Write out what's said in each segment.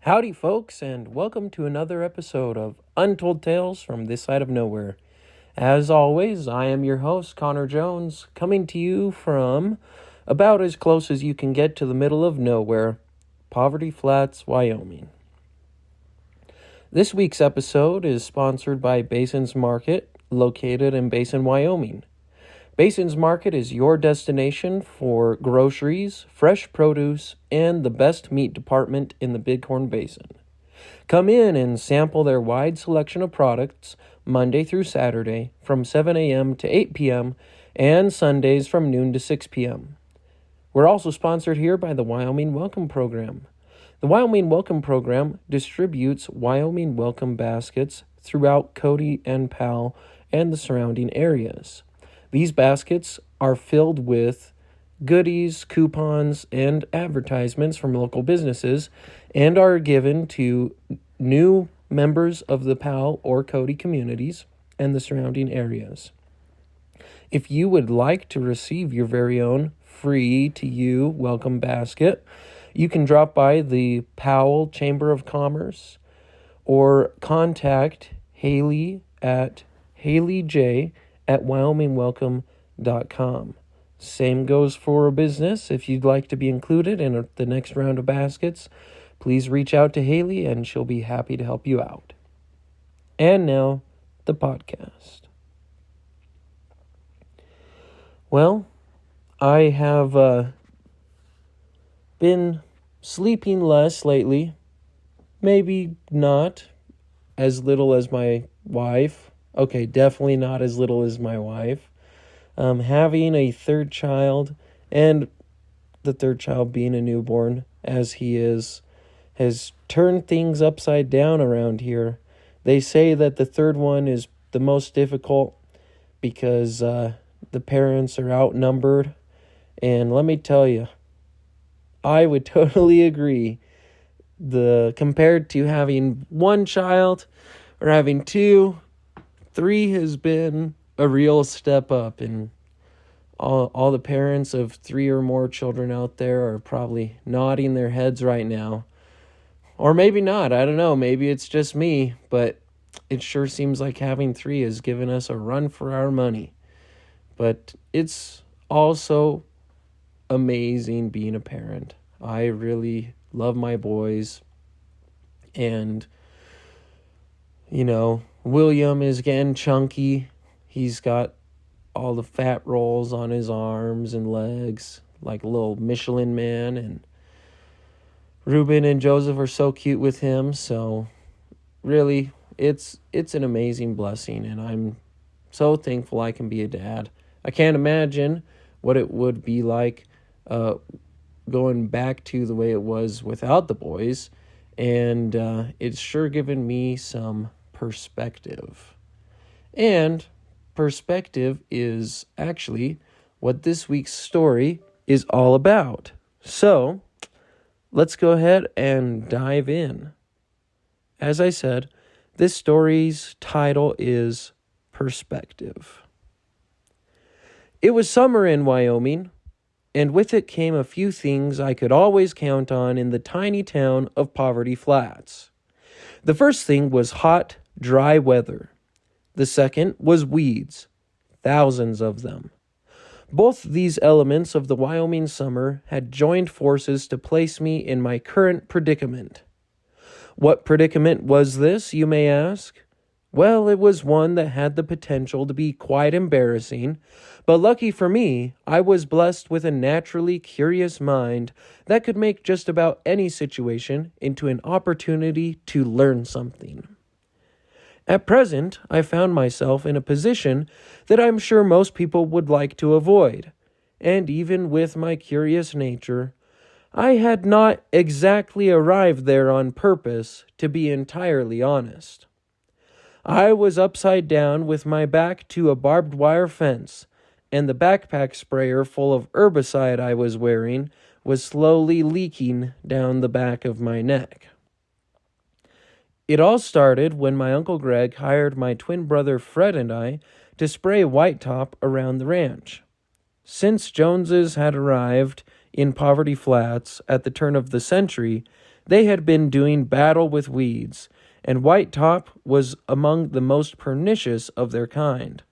Howdy, folks, and welcome to another episode of Untold Tales from this side of nowhere. As always, I am your host, Connor Jones, coming to you from about as close as you can get to the middle of nowhere, Poverty Flats, Wyoming. This week's episode is sponsored by Basins Market, located in Basin, Wyoming. Basins Market is your destination for groceries, fresh produce, and the best meat department in the Bighorn Basin. Come in and sample their wide selection of products Monday through Saturday from 7 a.m. to 8 p.m. and Sundays from noon to 6 p.m. We're also sponsored here by the Wyoming Welcome Program. The Wyoming Welcome Program distributes Wyoming Welcome baskets throughout Cody and Powell and the surrounding areas. These baskets are filled with goodies, coupons, and advertisements from local businesses and are given to new members of the Powell or Cody communities and the surrounding areas. If you would like to receive your very own free-to-you welcome basket, you can drop by the Powell Chamber of Commerce or contact Haley at HaleyJ@WyomingWelcome.com. Same goes for a business. If you'd like to be included in the next round of baskets, please reach out to Haley and she'll be happy to help you out. And now, the podcast. Well, I have been sleeping less lately. Maybe not as little as my wife. Okay, definitely not as little as my wife. Having a third child, and the third child being a newborn, as he is, has turned things upside down around here. They say that the third one is the most difficult because the parents are outnumbered. And let me tell you, I would totally agree. Compared to having one child or having two, 3 has been a real step up, and all the parents of 3 or more children out there are probably nodding their heads right now. Or maybe not, I don't know, maybe it's just me, but it sure seems like having 3 has given us a run for our money. But it's also amazing being a parent. I really love my boys, and William is getting chunky. He's got all the fat rolls on his arms and legs, like a little Michelin man. And Ruben and Joseph are so cute with him. So really, it's an amazing blessing, and I'm so thankful I can be a dad. I can't imagine what it would be like going back to the way it was without the boys. And it's sure given me some perspective. And perspective is actually what this week's story is all about. So, let's go ahead and dive in. As I said, this story's title is Perspective. It was summer in Wyoming, and with it came a few things I could always count on in the tiny town of Poverty Flats. The first thing was hot, dry weather. The second was weeds, thousands of them. Both these elements of the Wyoming summer had joined forces to place me in my current predicament. What predicament was this, you may ask? Well, it was one that had the potential to be quite embarrassing, but lucky for me, I was blessed with a naturally curious mind that could make just about any situation into an opportunity to learn something. At present, I found myself in a position that I'm sure most people would like to avoid, and even with my curious nature, I had not exactly arrived there on purpose, to be entirely honest. I was upside down with my back to a barbed wire fence, and the backpack sprayer full of herbicide I was wearing was slowly leaking down the back of my neck. It all started when my Uncle Greg hired my twin brother Fred and I to spray white top around the ranch. Since Joneses had arrived in Poverty Flats at the turn of the century, They had been doing battle with weeds, and whitetop was among the most pernicious of their kind.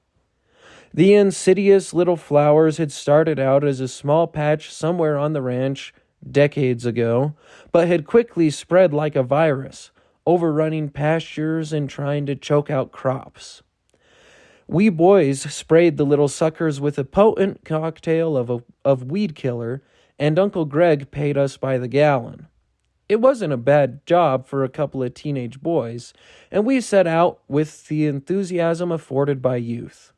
The insidious little flowers had started out as a small patch somewhere on the ranch decades ago, but had quickly spread like a virus, overrunning pastures and trying to choke out crops. We boys sprayed the little suckers with a potent cocktail of weed killer, and Uncle Greg paid us by the gallon. It wasn't a bad job for a couple of teenage boys, and we set out with the enthusiasm afforded by youth.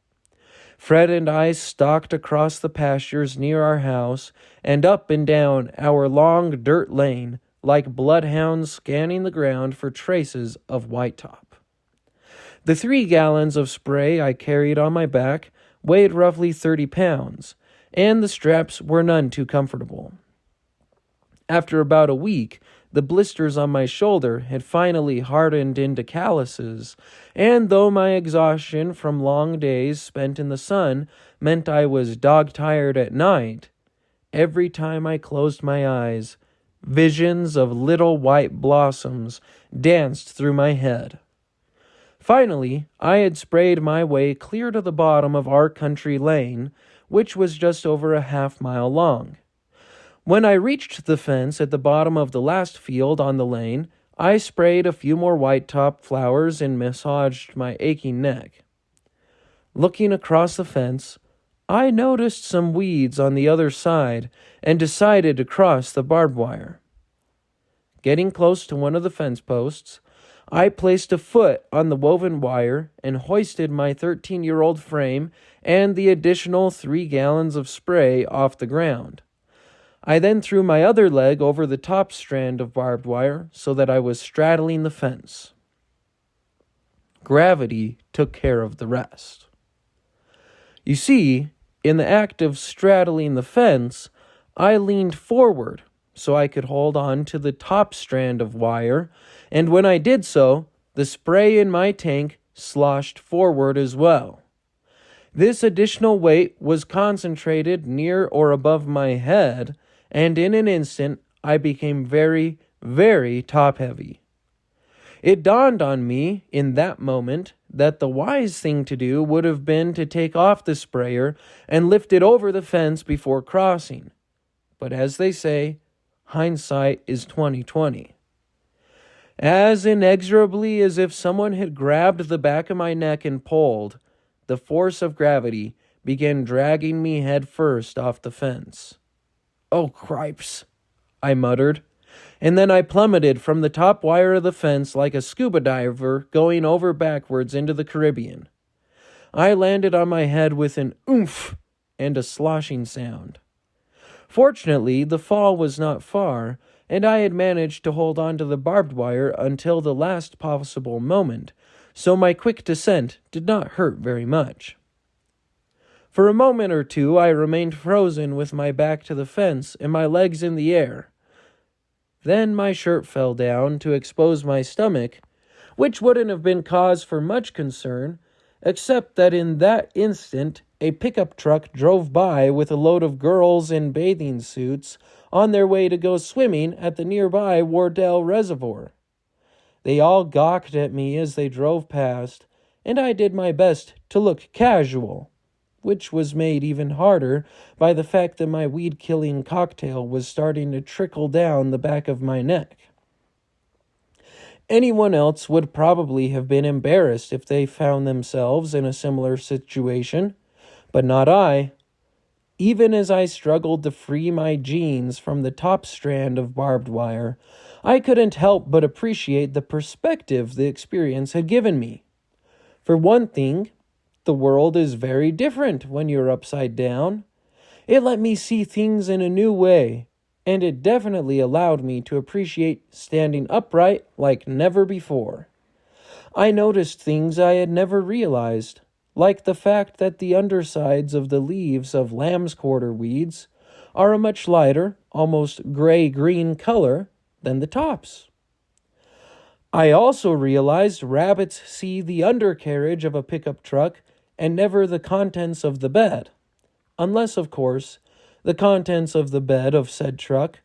Fred and I stalked across the pastures near our house and up and down our long dirt lane like bloodhounds scanning the ground for traces of whitetop. The 3 gallons of spray I carried on my back weighed roughly 30 pounds, and the straps were none too comfortable. After about a week, the blisters on my shoulder had finally hardened into calluses, and though my exhaustion from long days spent in the sun meant I was dog-tired at night, every time I closed my eyes, visions of little white blossoms danced through my head. Finally, I had sprayed my way clear to the bottom of our country lane, which was just over a half-mile long. When I reached the fence at the bottom of the last field on the lane, I sprayed a few more whitetop flowers and massaged my aching neck. Looking across the fence, I noticed some weeds on the other side and decided to cross the barbed wire. Getting close to one of the fence posts, I placed a foot on the woven wire and hoisted my 13-year-old frame and the additional 3 gallons of spray off the ground. I then threw my other leg over the top strand of barbed wire so that I was straddling the fence. Gravity took care of the rest. You see, in the act of straddling the fence, I leaned forward so I could hold on to the top strand of wire, and when I did so, the spray in my tank sloshed forward as well. This additional weight was concentrated near or above my head, and in an instant, I became very, very top-heavy. It dawned on me in that moment that the wise thing to do would have been to take off the sprayer and lift it over the fence before crossing. But as they say, hindsight is 20/20. As inexorably as if someone had grabbed the back of my neck and pulled, the force of gravity began dragging me head first off the fence. "Oh, cripes," I muttered, and then I plummeted from the top wire of the fence like a scuba diver going over backwards into the Caribbean. I landed on my head with an oomph and a sloshing sound. Fortunately, the fall was not far, and I had managed to hold on to the barbed wire until the last possible moment, so my quick descent did not hurt very much. For a moment or two, I remained frozen with my back to the fence and my legs in the air. Then my shirt fell down to expose my stomach, which wouldn't have been cause for much concern, except that in that instant a pickup truck drove by with a load of girls in bathing suits on their way to go swimming at the nearby Wardell Reservoir. They all gawked at me as they drove past, and I did my best to look casual, which was made even harder by the fact that my weed-killing cocktail was starting to trickle down the back of my neck. Anyone else would probably have been embarrassed if they found themselves in a similar situation, but not I. Even as I struggled to free my jeans from the top strand of barbed wire, I couldn't help but appreciate the perspective the experience had given me. For one thing, the world is very different when you're upside down. It let me see things in a new way, and it definitely allowed me to appreciate standing upright like never before. I noticed things I had never realized, like the fact that the undersides of the leaves of lamb's quarter weeds are a much lighter, almost gray-green color than the tops. I also realized rabbits see the undercarriage of a pickup truck and never the contents of the bed, unless, of course, the contents of the bed of said truck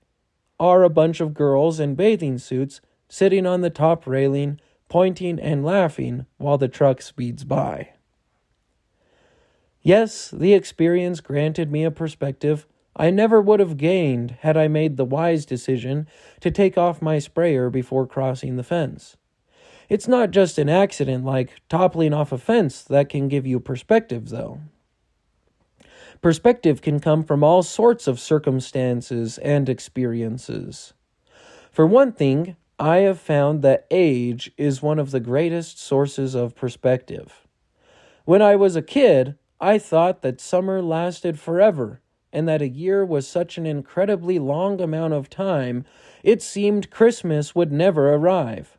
are a bunch of girls in bathing suits sitting on the top railing, pointing and laughing while the truck speeds by. Yes, the experience granted me a perspective I never would have gained had I made the wise decision to take off my sprayer before crossing the fence. It's not just an accident like toppling off a fence that can give you perspective, though. Perspective can come from all sorts of circumstances and experiences. For one thing, I have found that age is one of the greatest sources of perspective. When I was a kid, I thought that summer lasted forever, and that a year was such an incredibly long amount of time, it seemed Christmas would never arrive.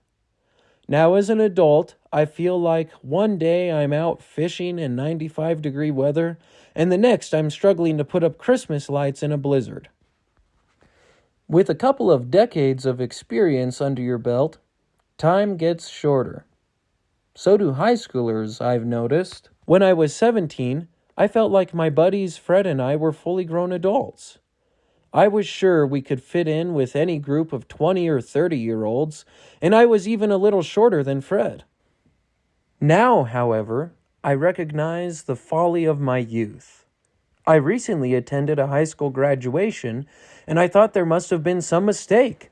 Now as an adult, I feel like one day I'm out fishing in 95-degree weather, and the next I'm struggling to put up Christmas lights in a blizzard. With a couple of decades of experience under your belt, time gets shorter. So do high schoolers, I've noticed. When I was 17, I felt like my buddies Fred and I were fully grown adults. I was sure we could fit in with any group of 20 or 30-year-olds, and I was even a little shorter than Fred. Now, however, I recognize the folly of my youth. I recently attended a high school graduation, and I thought there must have been some mistake.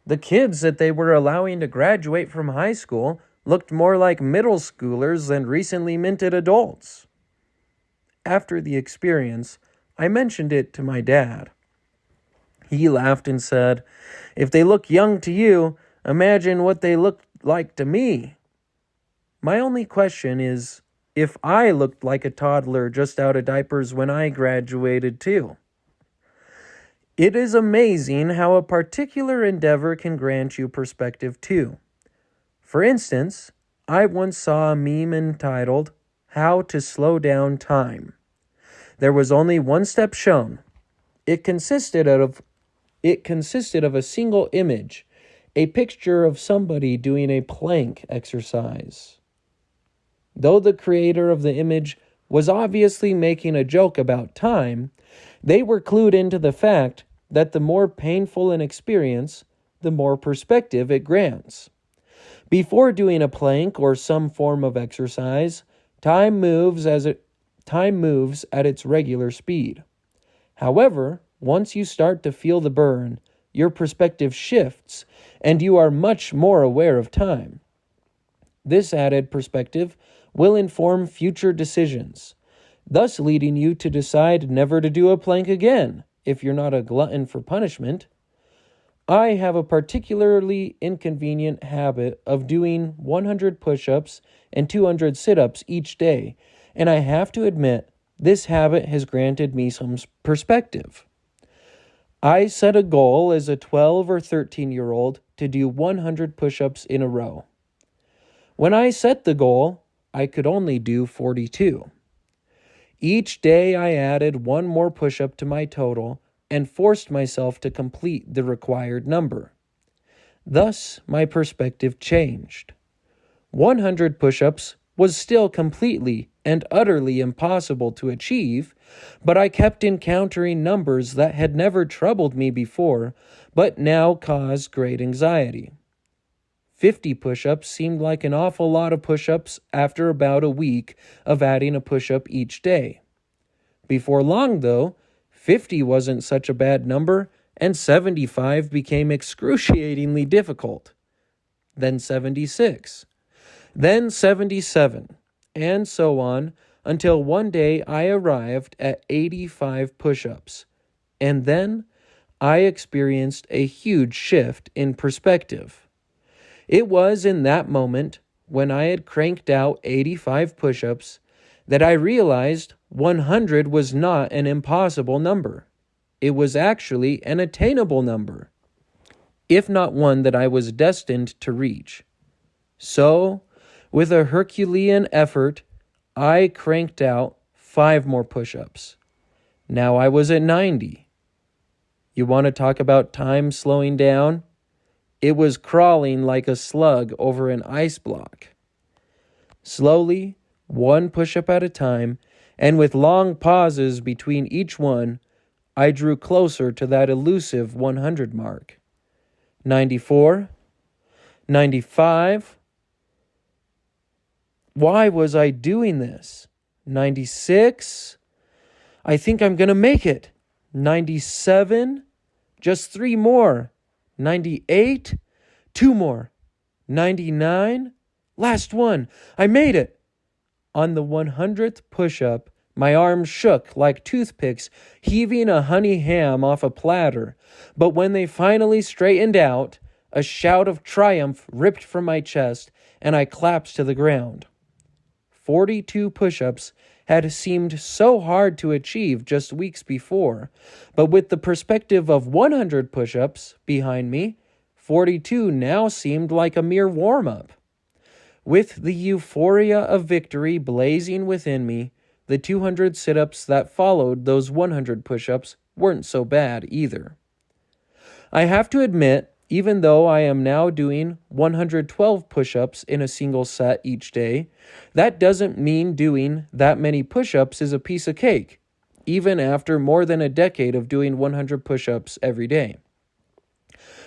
The kids that they were allowing to graduate from high school looked more like middle schoolers than recently minted adults. After the experience, I mentioned it to my dad. He laughed and said, "If they look young to you, imagine what they look like to me." My only question is, if I looked like a toddler just out of diapers when I graduated too. It is amazing how a particular endeavor can grant you perspective too. For instance, I once saw a meme entitled, "How to Slow Down Time." There was only one step shown. It consisted of a single image, a picture of somebody doing a plank exercise. Though the creator of the image was obviously making a joke about time, they were clued into the fact that the more painful an experience, the more perspective it grants. Before doing a plank or some form of exercise, time moves at its regular speed. However, once you start to feel the burn, your perspective shifts, and you are much more aware of time. This added perspective will inform future decisions, thus leading you to decide never to do a plank again if you're not a glutton for punishment. I have a particularly inconvenient habit of doing 100 push-ups and 200 sit-ups each day, and I have to admit, this habit has granted me some perspective. I set a goal as a 12 or 13-year-old to do 100 push-ups in a row. When I set the goal, I could only do 42. Each day I added one more push-up to my total and forced myself to complete the required number. Thus, my perspective changed. 100 push-ups was still completely and utterly impossible to achieve, but I kept encountering numbers that had never troubled me before, but now caused great anxiety. 50 push-ups seemed like an awful lot of push-ups after about a week of adding a push-up each day. Before long, though, 50 wasn't such a bad number, and 75 became excruciatingly difficult. Then 76. Then 77. And so on, until one day I arrived at 85 push-ups. And then I experienced a huge shift in perspective. It was in that moment, when I had cranked out 85 push-ups, that I realized 100 was not an impossible number. It was actually an attainable number, if not one that I was destined to reach. So, with a Herculean effort, I cranked out 5 more push-ups. Now I was at 90. You want to talk about time slowing down? It was crawling like a slug over an ice block. Slowly, one push-up at a time, and with long pauses between each one, I drew closer to that elusive 100 mark. 94, 95. Why was I doing this? 96. I think I'm going to make it. 97. Just 3 more. 98. 2 more. 99. Last one. I made it. On the 100th push-up, my arms shook like toothpicks heaving a honey ham off a platter. But when they finally straightened out, a shout of triumph ripped from my chest, and I collapsed to the ground. 42 push-ups had seemed so hard to achieve just weeks before, but with the perspective of 100 push-ups behind me, 42 now seemed like a mere warm-up. With the euphoria of victory blazing within me, the 200 sit-ups that followed those 100 push-ups weren't so bad either. I have to admit, even though I am now doing 112 push-ups in a single set each day, that doesn't mean doing that many push-ups is a piece of cake, even after more than a decade of doing 100 push-ups every day.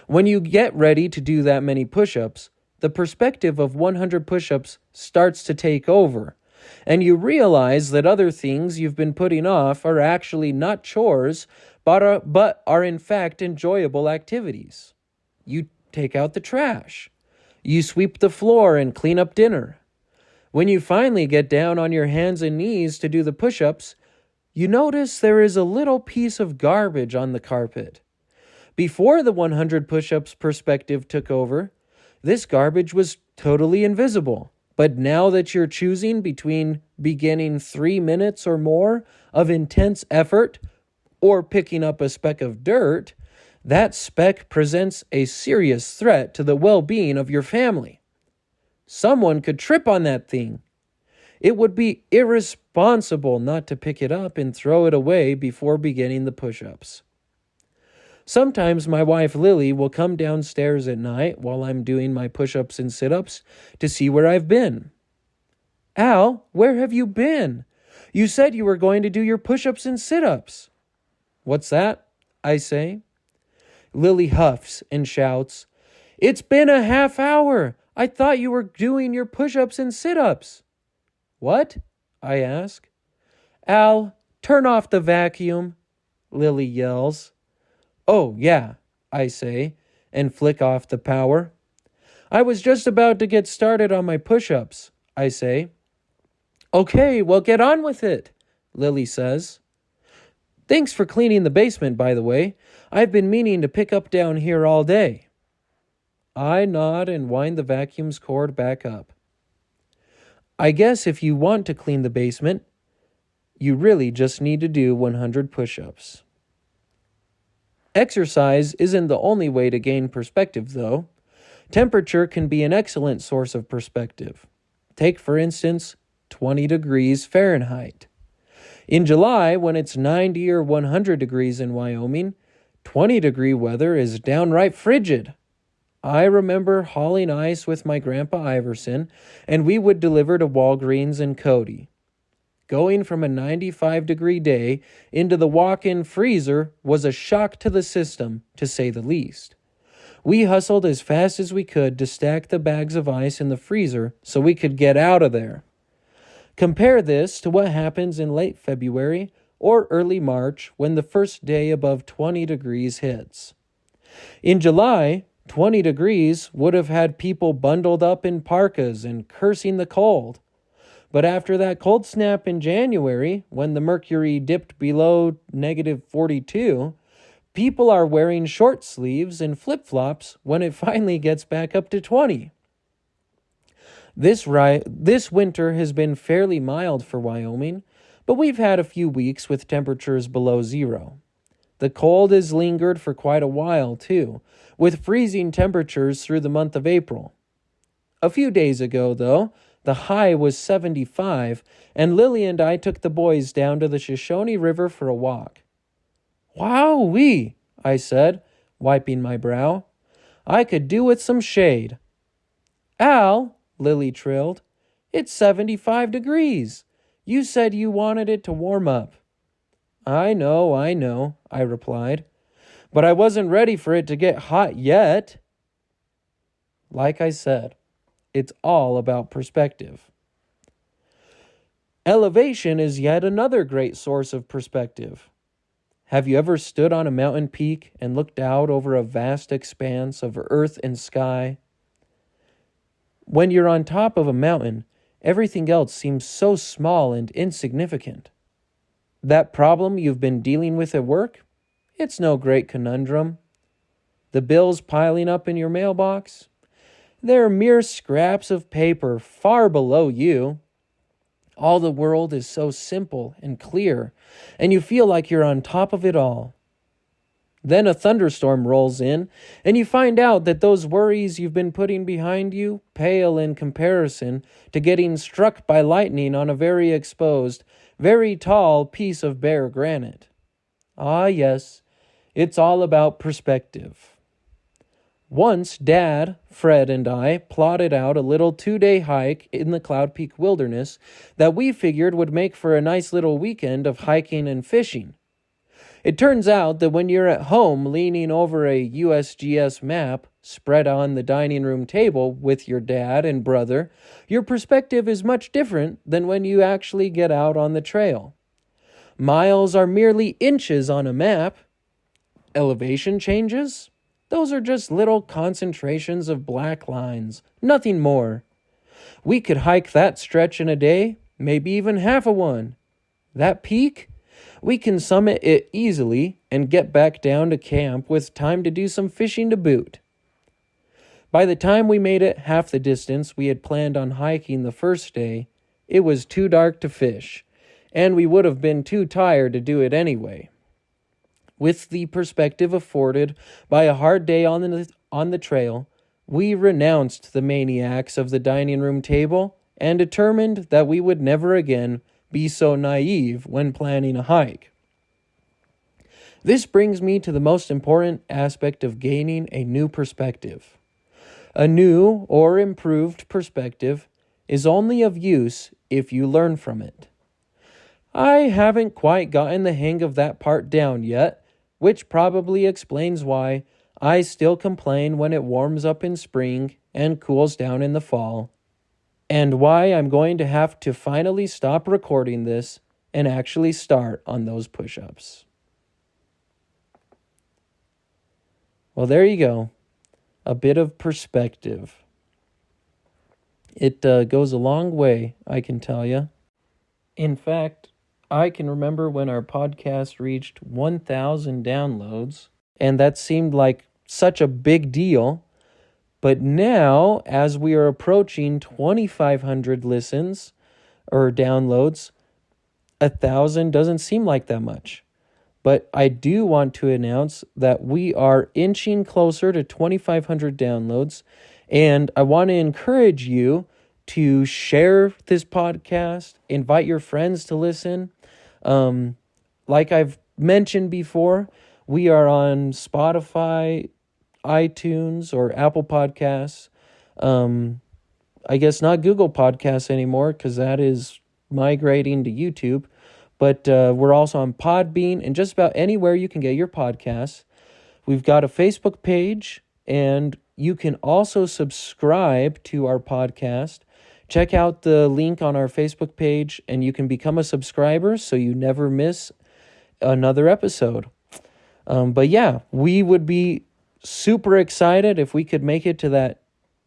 When you get ready to do that many push-ups, the perspective of 100 push-ups starts to take over, and you realize that other things you've been putting off are actually not chores, but are in fact enjoyable activities. You take out the trash. You sweep the floor and clean up dinner. When you finally get down on your hands and knees to do the push-ups, you notice there is a little piece of garbage on the carpet. Before the 100 push-ups perspective took over, this garbage was totally invisible. But now that you're choosing between beginning 3 minutes or more of intense effort or picking up a speck of dirt, that speck presents a serious threat to the well-being of your family. Someone could trip on that thing. It would be irresponsible not to pick it up and throw it away before beginning the push-ups. Sometimes my wife Lily will come downstairs at night while I'm doing my push-ups and sit-ups to see where I've been. Al, where have you been? You said you were going to do your push-ups and sit-ups. What's that? I say. Lily huffs and shouts, It's been a half hour. I thought you were doing your push-ups and sit-ups. What? I ask. Al, turn off the vacuum, Lily yells. Oh, yeah, I say, and flick off the power. I was just about to get started on my push-ups, I say. Okay, well, get on with it, Lily says. Thanks for cleaning the basement, by the way. I've been meaning to pick up down here all day. I nod and wind the vacuum's cord back up. I guess if you want to clean the basement, you really just need to do 100 push-ups. Exercise isn't the only way to gain perspective, though. Temperature can be an excellent source of perspective. Take, for instance, 20 degrees Fahrenheit. In July, when it's 90 or 100 degrees in Wyoming, 20-degree weather is downright frigid. I remember hauling ice with my Grandpa Iverson, and we would deliver to Walgreens and Cody. Going from a 95-degree day into the walk-in freezer was a shock to the system, to say the least. We hustled as fast as we could to stack the bags of ice in the freezer so we could get out of there. Compare this to what happens in late February or early March when the first day above 20 degrees hits. In July, 20 degrees would have had people bundled up in parkas and cursing the cold. But after that cold snap in January, when the mercury dipped below negative 42, people are wearing short sleeves and flip-flops when it finally gets back up to 20. This winter has been fairly mild for Wyoming, but we've had a few weeks with temperatures below zero. The cold has lingered for quite a while, too, with freezing temperatures through the month of April. A few days ago, though, the high was 75, and Lily and I took the boys down to the Shoshone River for a walk. Wowee, I said, wiping my brow. I could do with some shade. Al, Lily trilled, it's 75 degrees. You said you wanted it to warm up. I know, I replied. But I wasn't ready for it to get hot yet. Like I said, it's all about perspective. Elevation is yet another great source of perspective. Have you ever stood on a mountain peak and looked out over a vast expanse of earth and sky? When you're on top of a mountain, everything else seems so small and insignificant. That problem you've been dealing with at work? It's no great conundrum. The bills piling up in your mailbox? They're mere scraps of paper far below you. All the world is so simple and clear, and you feel like you're on top of it all. Then a thunderstorm rolls in, and you find out that those worries you've been putting behind you pale in comparison to getting struck by lightning on a very exposed, very tall piece of bare granite. Ah, yes, it's all about perspective. Once Dad, Fred, and I plotted out a little 2-day hike in the Cloud Peak Wilderness that we figured would make for a nice little weekend of hiking and fishing. It turns out that when you're at home leaning over a USGS map spread on the dining room table with your dad and brother, your perspective is much different than when you actually get out on the trail. Miles are merely inches on a map. Elevation changes? Those are just little concentrations of black lines, nothing more. We could hike that stretch in a day, maybe even half a one. That peak? We can summit it easily and get back down to camp with time to do some fishing to boot. By the time we made it half the distance we had planned on hiking the first day, it was too dark to fish, and we would have been too tired to do it anyway. With the perspective afforded by a hard day on the trail, we renounced the maniacs of the dining room table and determined that we would never again be so naive when planning a hike. This brings me to the most important aspect of gaining a new perspective. A new or improved perspective is only of use if you learn from it. I haven't quite gotten the hang of that part down yet, which probably explains why I still complain when it warms up in spring and cools down in the fall, and why I'm going to have to finally stop recording this and actually start on those push-ups. Well, there you go. A bit of perspective. It goes a long way, I can tell you. In fact, I can remember when our podcast reached 1,000 downloads, and that seemed like such a big deal. But now, as we are approaching 2,500 listens or downloads, 1,000 doesn't seem like that much. But I do want to announce that we are inching closer to 2,500 downloads, and I want to encourage you to share this podcast, invite your friends to listen. Like I've mentioned before, we are on Spotify, iTunes, or Apple Podcasts. I guess not Google Podcasts anymore because that is migrating to YouTube. But we're also on Podbean and just about anywhere you can get your podcasts. We've got a Facebook page, and you can also subscribe to our podcast. Check out the link on our Facebook page, and you can become a subscriber so you never miss another episode. But yeah, we would be super excited if we could make it to that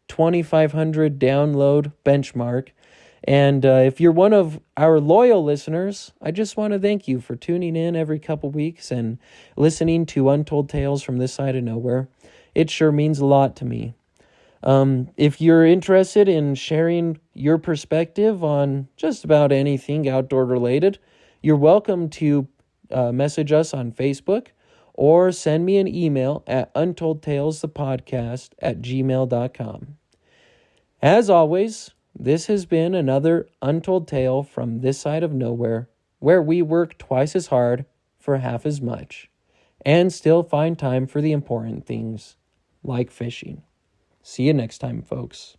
2,500 download benchmark. And if you're one of our loyal listeners, I just want to thank you for tuning in every couple weeks and listening to Untold Tales from this side of nowhere. It sure means a lot to me. If you're interested in sharing your perspective on just about anything outdoor related, you're welcome to message us on Facebook or send me an email at untoldtalesthepodcast@gmail.com. As always, this has been another Untold Tale from this side of nowhere, where we work twice as hard for half as much and still find time for the important things like fishing. See you next time, folks.